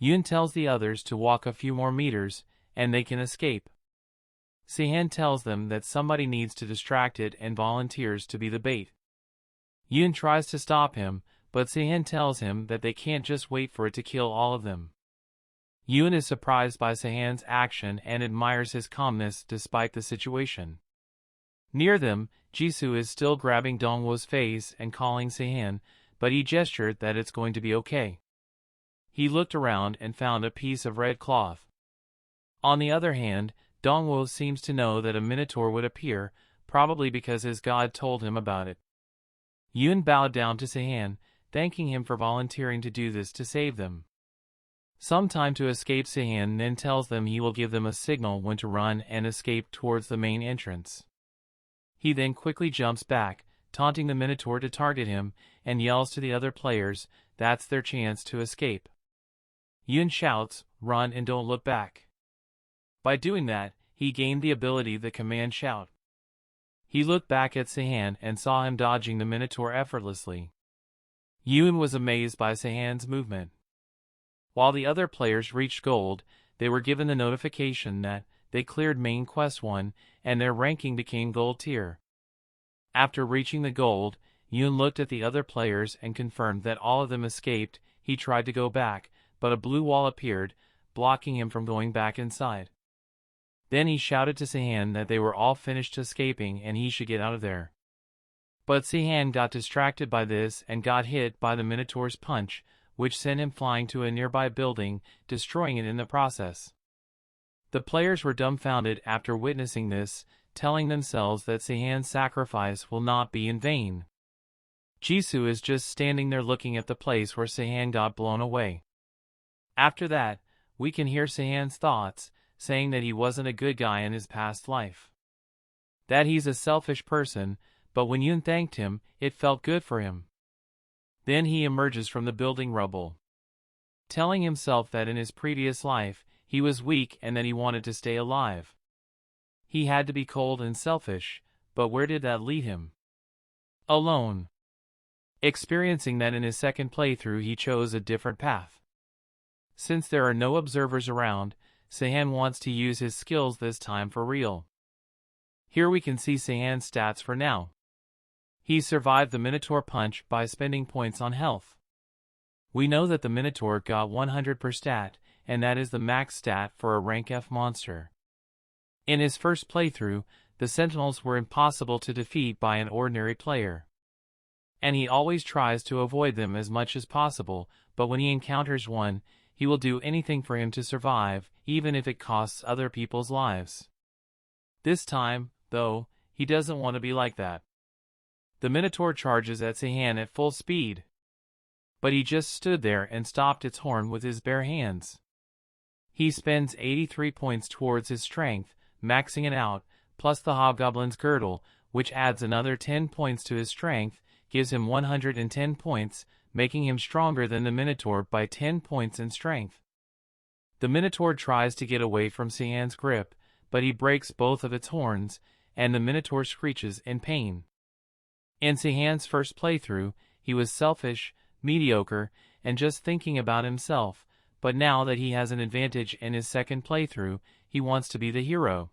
Yoon tells the others to walk a few more meters, and they can escape. Sahan tells them that somebody needs to distract it and volunteers to be the bait. Yoon tries to stop him, but Sahan tells him that they can't just wait for it to kill all of them. Yoon is surprised by Sahan's action and admires his calmness despite the situation. Near them, Jisoo is still grabbing Dongwo's face and calling Sahan, but he gestured that it's going to be okay. He looked around and found a piece of red cloth. On the other hand, Dongwo seems to know that a Minotaur would appear, probably because his god told him about it. Yoon bowed down to Sahan, thanking him for volunteering to do this to save them. Some time to escape. Sahan then tells them he will give them a signal when to run and escape towards the main entrance. He then quickly jumps back, taunting the Minotaur to target him, and yells to the other players that's their chance to escape. Yoon shouts, "Run and don't look back." By doing that, he gained the ability the command shout. He looked back at Sahan and saw him dodging the Minotaur effortlessly. Yoon was amazed by Sahan's movement. While the other players reached gold, they were given the notification that they cleared main quest 1 and their ranking became gold tier. After reaching the gold, Yoon looked at the other players and confirmed that all of them escaped. He tried to go back, but a blue wall appeared, blocking him from going back inside. Then he shouted to Sahan that they were all finished escaping and he should get out of there. But Sahan got distracted by this and got hit by the Minotaur's punch, which sent him flying to a nearby building, destroying it in the process. The players were dumbfounded after witnessing this, telling themselves that Sahan's sacrifice will not be in vain. Jisoo is just standing there looking at the place where Sahan got blown away. After that, we can hear Sahan's thoughts, saying that he wasn't a good guy in his past life. That he's a selfish person, but when Yoon thanked him, it felt good for him. Then he emerges from the building rubble, telling himself that in his previous life, he was weak and that he wanted to stay alive. He had to be cold and selfish, but where did that lead him? Alone. Experiencing that in his second playthrough, he chose a different path. Since there are no observers around, Sahan wants to use his skills this time for real. Here we can see Sahan's stats for now. He survived the Minotaur punch by spending points on health. We know that the Minotaur got 100 per stat, and that is the max stat for a rank F monster. In his first playthrough, the Sentinels were impossible to defeat by an ordinary player. And he always tries to avoid them as much as possible, but when he encounters one, he will do anything for him to survive, even if it costs other people's lives. This time, though, he doesn't want to be like that. The Minotaur charges at Sahan at full speed. But he just stood there and stopped its horn with his bare hands. He spends 83 points towards his strength, maxing it out, plus the Hobgoblin's girdle, which adds another 10 points to his strength, gives him 110 points, making him stronger than the Minotaur by 10 points in strength. The Minotaur tries to get away from Sahan's grip, but he breaks both of its horns, and the Minotaur screeches in pain. In Sahan's first playthrough, he was selfish, mediocre, and just thinking about himself, but now that he has an advantage in his second playthrough, he wants to be the hero.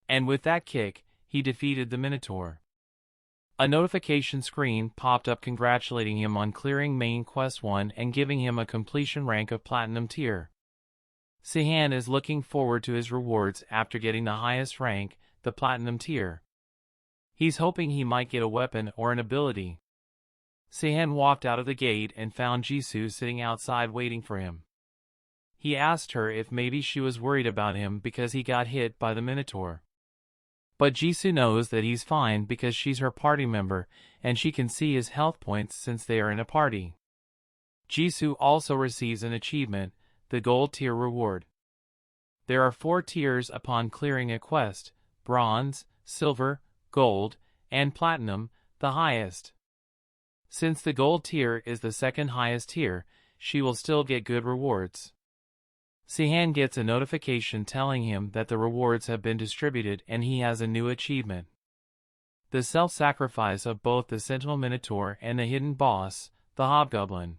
And with that kick, he defeated the Minotaur. A notification screen popped up congratulating him on clearing main quest 1 and giving him a completion rank of platinum tier. Sahan is looking forward to his rewards after getting the highest rank, the platinum tier. He's hoping he might get a weapon or an ability. Sahan walked out of the gate and found Jisoo sitting outside waiting for him. He asked her if maybe she was worried about him because he got hit by the Minotaur. But Jisoo knows that he's fine because she's her party member, and she can see his health points since they are in a party. Jisoo also receives an achievement, the gold tier reward. There are 4 tiers upon clearing a quest: bronze, silver, gold, and platinum, the highest. Since the gold tier is the second highest tier, she will still get good rewards. Sahan gets a notification telling him that the rewards have been distributed and he has a new achievement. The self-sacrifice of both the Sentinel Minotaur and the hidden boss, the Hobgoblin.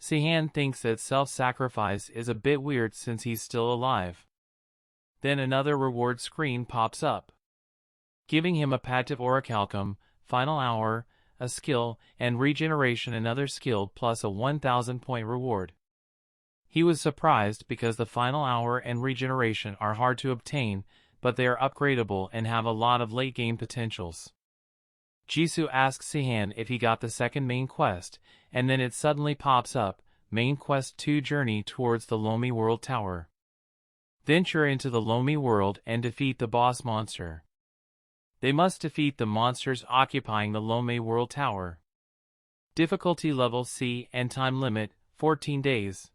Sahan thinks that self-sacrifice is a bit weird since he's still alive. Then another reward screen pops up, giving him a passive orichalcum, final hour, a skill, and regeneration another skill plus a 1000-point reward. He was surprised because the final hour and regeneration are hard to obtain, but they are upgradable and have a lot of late-game potentials. Jisoo asks Sahan if he got the second main quest, and then it suddenly pops up, Main Quest 2 Journey towards the Lomi World Tower. Venture into the Lomi World and defeat the boss monster. They must defeat the monsters occupying the Lomi World Tower. Difficulty level C and time limit, 14 days.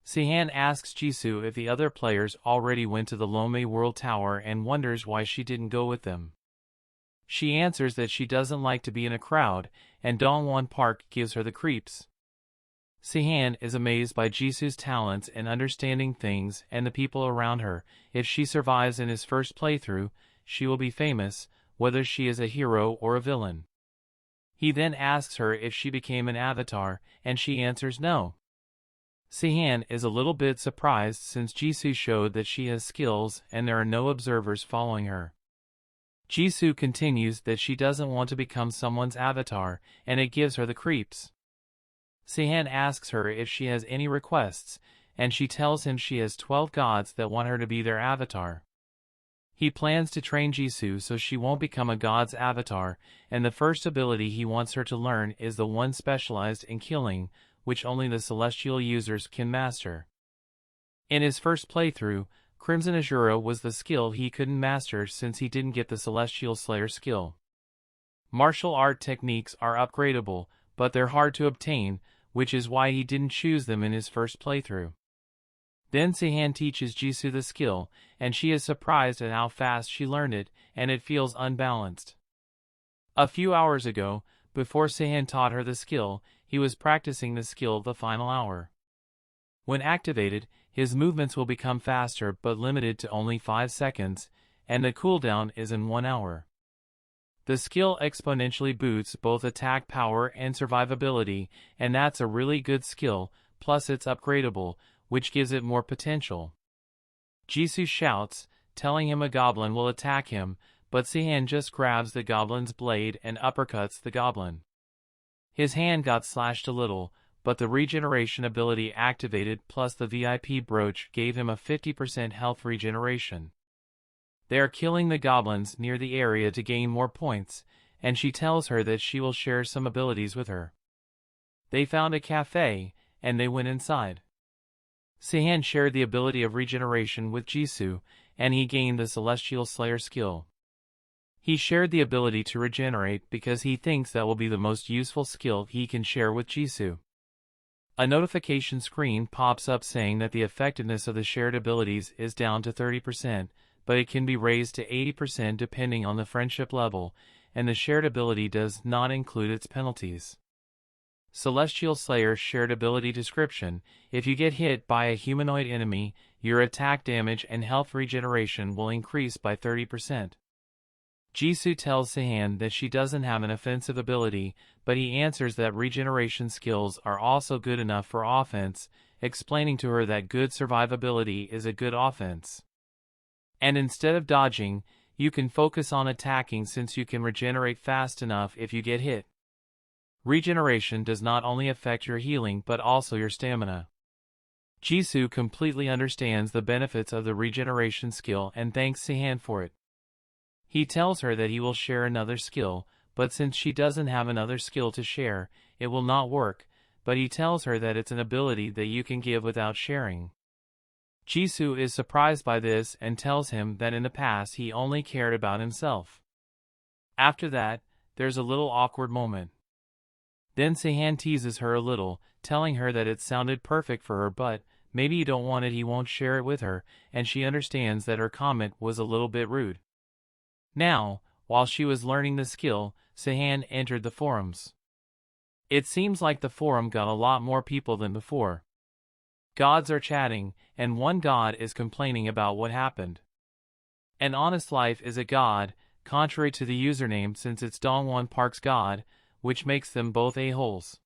Sahan asks Jisoo if the other players already went to the Lomi World Tower and wonders why she didn't go with them. She answers that she doesn't like to be in a crowd, and Dongwon Park gives her the creeps. Sahan is amazed by Jisoo's talents in understanding things and the people around her. If she survives in his first playthrough, she will be famous, whether she is a hero or a villain. He then asks her if she became an avatar, and she answers no. Sahan is a little bit surprised since Jisoo showed that she has skills and there are no observers following her. Jisoo continues that she doesn't want to become someone's avatar, and it gives her the creeps. Sahan asks her if she has any requests, and she tells him she has 12 gods that want her to be their avatar. He plans to train Jisoo so she won't become a god's avatar, and the first ability he wants her to learn is the one specialized in killing, which only the celestial users can master. In his first playthrough, Crimson Azura was the skill he couldn't master since he didn't get the Celestial Slayer skill. Martial art techniques are upgradable, but they're hard to obtain, which is why he didn't choose them in his first playthrough. Then Sahan teaches Jisoo the skill, and she is surprised at how fast she learned it, and it feels unbalanced. A few hours ago, before Sahan taught her the skill, he was practicing the skill the final hour. When activated, his movements will become faster but limited to only 5 seconds, and the cooldown is in 1 hour. The skill exponentially boosts both attack power and survivability, and that's a really good skill, plus it's upgradable, which gives it more potential. Jisoo shouts, telling him a goblin will attack him, but Sahan just grabs the goblin's blade and uppercuts the goblin. His hand got slashed a little, but the regeneration ability activated plus the VIP brooch gave him a 50% health regeneration. They are killing the goblins near the area to gain more points, and she tells her that she will share some abilities with her. They found a cafe, and they went inside. Sahan shared the ability of regeneration with Jisoo, and he gained the Celestial Slayer skill. He shared the ability to regenerate because he thinks that will be the most useful skill he can share with Jisoo. A notification screen pops up saying that the effectiveness of the shared abilities is down to 30%, but it can be raised to 80% depending on the friendship level, and the shared ability does not include its penalties. Celestial Slayer shared ability description: if you get hit by a humanoid enemy, your attack damage and health regeneration will increase by 30%. Jisoo tells Sahan that she doesn't have an offensive ability, but he answers that regeneration skills are also good enough for offense, explaining to her that good survivability is a good offense. And instead of dodging, you can focus on attacking since you can regenerate fast enough if you get hit. Regeneration does not only affect your healing but also your stamina. Jisoo completely understands the benefits of the regeneration skill and thanks Sahan for it. He tells her that he will share another skill, but since she doesn't have another skill to share, it will not work, but he tells her that it's an ability that you can give without sharing. Jisoo is surprised by this and tells him that in the past he only cared about himself. After that, there's a little awkward moment. Then Sahan teases her a little, telling her that it sounded perfect for her but, maybe you don't want it, he won't share it with her, and she understands that her comment was a little bit rude. Now, while she was learning the skill, Sahan entered the forums. It seems like the forum got a lot more people than before. Gods are chatting, and one god is complaining about what happened. An honest life is a god, contrary to the username since it's Dongwon Park's god, which makes them both a-holes.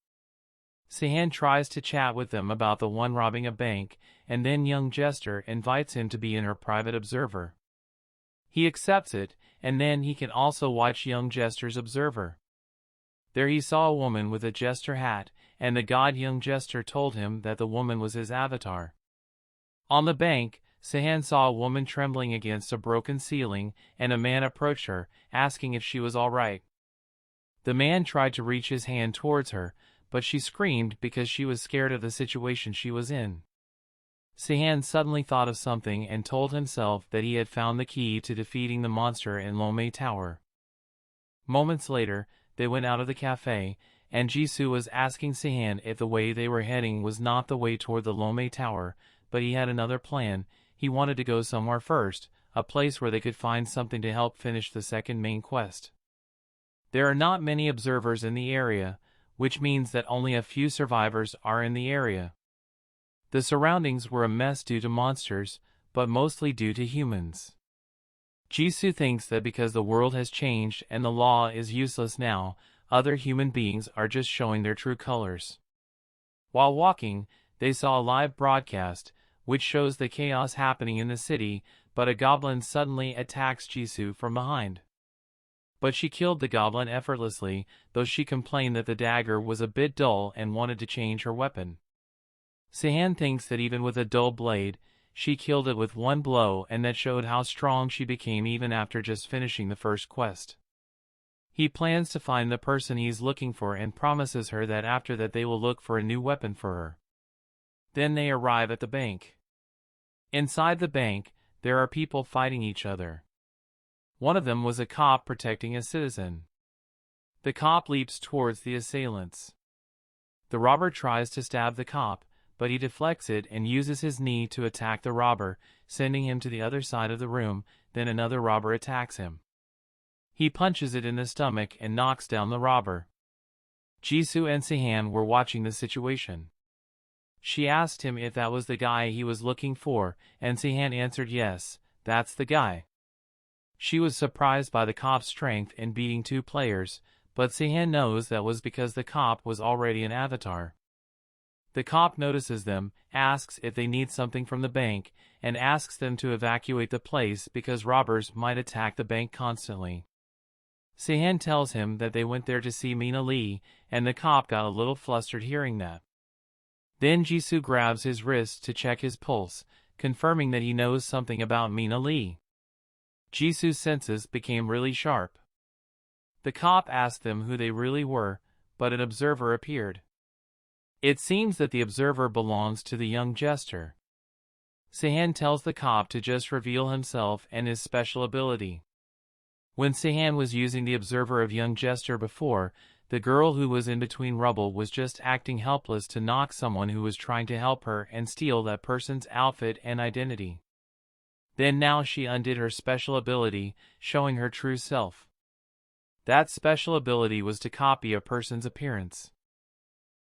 Sahan tries to chat with them about the one robbing a bank, and then young Jester invites him to be in her private observer. He accepts it, and then he can also watch young Jester's observer. There he saw a woman with a jester hat, and the god young Jester told him that the woman was his avatar. On the bank, Sahan saw a woman trembling against a broken ceiling, and a man approached her, asking if she was all right. The man tried to reach his hand towards her, but she screamed because she was scared of the situation she was in. Sahan suddenly thought of something and told himself that he had found the key to defeating the monster in Lome Tower. Moments later, they went out of the cafe, and Jisoo was asking Sahan if the way they were heading was not the way toward the Lome Tower, but he had another plan. He wanted to go somewhere first, a place where they could find something to help finish the second main quest. There are not many observers in the area, which means that only a few survivors are in the area. The surroundings were a mess due to monsters, but mostly due to humans. Jisoo thinks that because the world has changed and the law is useless now, other human beings are just showing their true colors. While walking, they saw a live broadcast, which shows the chaos happening in the city, but a goblin suddenly attacks Jisoo from behind. But she killed the goblin effortlessly, though she complained that the dagger was a bit dull and wanted to change her weapon. Sahan thinks that even with a dull blade, she killed it with one blow, and that showed how strong she became even after just finishing the first quest. He plans to find the person he's looking for and promises her that after that they will look for a new weapon for her. Then they arrive at the bank. Inside the bank, there are people fighting each other. One of them was a cop protecting a citizen. The cop leaps towards the assailants. The robber tries to stab the cop, but he deflects it and uses his knee to attack the robber, sending him to the other side of the room. Then another robber attacks him. He punches it in the stomach and knocks down the robber. Jisoo and Sahan were watching the situation. She asked him if that was the guy he was looking for, and Sahan answered yes, that's the guy. She was surprised by the cop's strength in beating two players, but Sahan knows that was because the cop was already an avatar. The cop notices them, asks if they need something from the bank, and asks them to evacuate the place because robbers might attack the bank constantly. Sahan tells him that they went there to see Mina Lee, and the cop got a little flustered hearing that. Then Jisoo grabs his wrist to check his pulse, confirming that he knows something about Mina Lee. Jisoo's senses became really sharp. The cop asked them who they really were, but an observer appeared. It seems that the observer belongs to the young jester. Sahan tells the cop to just reveal himself and his special ability. When Sahan was using the observer of young jester before, the girl who was in between rubble was just acting helpless to knock someone who was trying to help her and steal that person's outfit and identity. Then now she undid her special ability, showing her true self. That special ability was to copy a person's appearance.